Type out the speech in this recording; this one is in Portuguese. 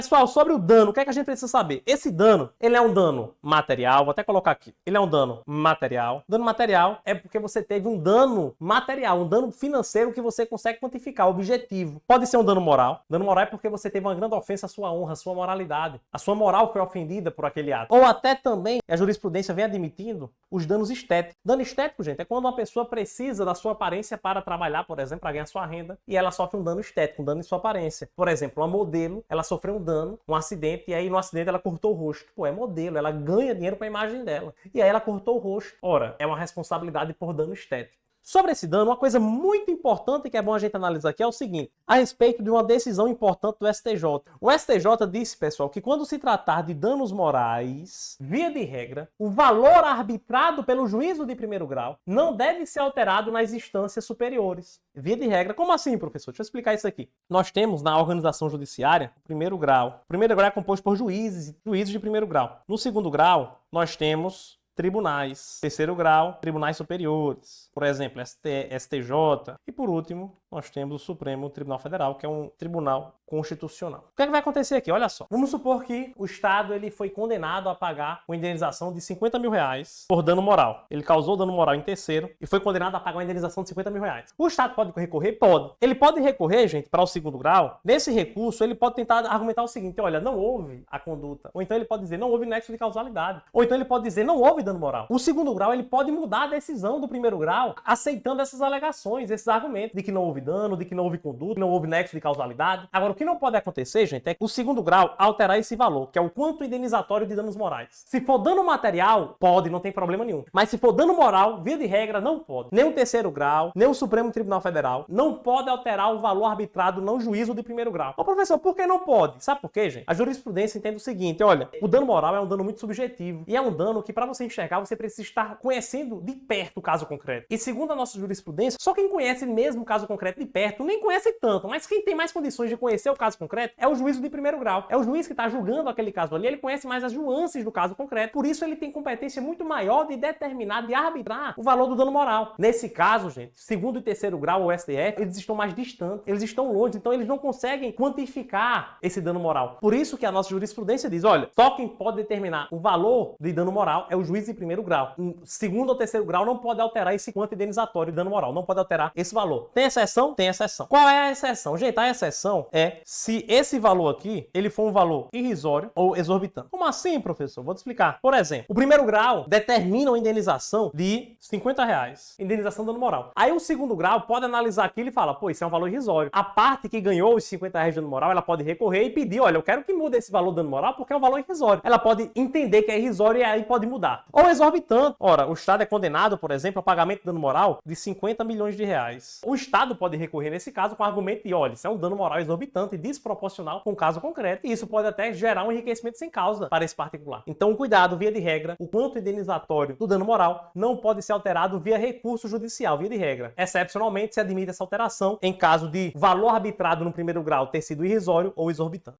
Pessoal, sobre o dano, o que é que a gente precisa saber? Esse dano, ele é um dano material, vou até colocar aqui. Ele é um dano material. Dano material é porque você teve um dano material, um dano financeiro que você consegue quantificar, objetivo. Pode ser um dano moral. Dano moral é porque você teve uma grande ofensa à sua honra, à sua moralidade. A sua moral foi ofendida por aquele ato. Ou até também, a jurisprudência vem admitindo os danos estéticos. Dano estético, gente, é quando uma pessoa precisa da sua aparência para trabalhar, por exemplo, para ganhar sua renda, e ela sofre um dano estético, um dano em sua aparência. Por exemplo, uma modelo, ela sofreu um dano, um acidente, e aí no acidente ela cortou o rosto. Pô, é modelo, ela ganha dinheiro com a imagem dela. E aí ela cortou o rosto. Ora, é uma responsabilidade por dano estético. Sobre esse dano, uma coisa muito importante que é bom a gente analisar aqui é o seguinte, a respeito de uma decisão importante do STJ. O STJ disse, pessoal, que quando se tratar de danos morais, via de regra, o valor arbitrado pelo juízo de primeiro grau não deve ser alterado nas instâncias superiores. Via de regra, como assim, professor? Deixa eu explicar isso aqui. Nós temos na organização judiciária o primeiro grau. O primeiro grau é composto por juízes de primeiro grau. No segundo grau, nós temos tribunais. Terceiro grau, tribunais superiores. Por exemplo, STJ. E por último, nós temos o Supremo Tribunal Federal, que é um tribunal constitucional. O que é que vai acontecer aqui? Olha só. Vamos supor que o Estado ele foi condenado a pagar uma indenização de 50 mil reais por dano moral. Ele causou dano moral em terceiro e foi condenado a pagar uma indenização de 50 mil reais. O Estado pode recorrer? Pode. Ele pode recorrer, gente, para o segundo grau. Nesse recurso, ele pode tentar argumentar o seguinte, olha, não houve a conduta. Ou então ele pode dizer, não houve nexo de causalidade. Ou então ele pode dizer, não houve dano moral. O segundo grau, ele pode mudar a decisão do primeiro grau, aceitando essas alegações, esses argumentos de que não houve dano, de que não houve conduta, que não houve nexo de causalidade. Agora, o que não pode acontecer, gente, é que o segundo grau alterar esse valor, que é o quanto indenizatório de danos morais. Se for dano material, pode, não tem problema nenhum. Mas se for dano moral, via de regra, não pode. Nem o terceiro grau, nem o Supremo Tribunal Federal não pode alterar o valor arbitrado no juízo de primeiro grau. Ô, professor, por que não pode? Sabe por quê, gente? A jurisprudência entende o seguinte, olha, o dano moral é um dano muito subjetivo e é um dano que, para você enxergar, você precisa estar conhecendo de perto o caso concreto. E segundo a nossa jurisprudência, só quem conhece mesmo o caso concreto de perto, nem conhece tanto, mas quem tem mais condições de conhecer o caso concreto é o juízo de primeiro grau. É o juiz que está julgando aquele caso ali, ele conhece mais as nuances do caso concreto, por isso ele tem competência muito maior de determinar, de arbitrar o valor do dano moral. Nesse caso, gente, segundo e terceiro grau, o STF, eles estão mais distantes, eles estão longe, então eles não conseguem quantificar esse dano moral. Por isso que a nossa jurisprudência diz, olha, só quem pode determinar o valor de dano moral é o juiz de primeiro grau. Segundo ou terceiro grau não pode alterar esse quanto indenizatório de dano moral, não pode alterar esse valor. Tem exceção? Tem exceção. Qual é a exceção? Gente, a exceção é se esse valor aqui, ele for um valor irrisório ou exorbitante. Como assim, professor? Vou te explicar. Por exemplo, o primeiro grau determina uma indenização de 50 reais. Indenização dano moral. Aí o segundo grau pode analisar aquilo e fala, pô, isso é um valor irrisório. A parte que ganhou os 50 reais de dano moral, ela pode recorrer e pedir, olha, eu quero que mude esse valor de dano moral porque é um valor irrisório. Ela pode entender que é irrisório e aí pode mudar. Ou exorbitante. Ora, o Estado é condenado, por exemplo, a pagamento de dano moral de 50 milhões de reais. O Estado pode recorrer nesse caso com o argumento de, olha, isso é um dano moral exorbitante e desproporcional com o caso concreto. E isso pode até gerar um enriquecimento sem causa para esse particular. Então, cuidado, via de regra, o quanto indenizatório do dano moral não pode ser alterado via recurso judicial, via de regra. Excepcionalmente, se admite essa alteração em caso de valor arbitrado no primeiro grau ter sido irrisório ou exorbitante.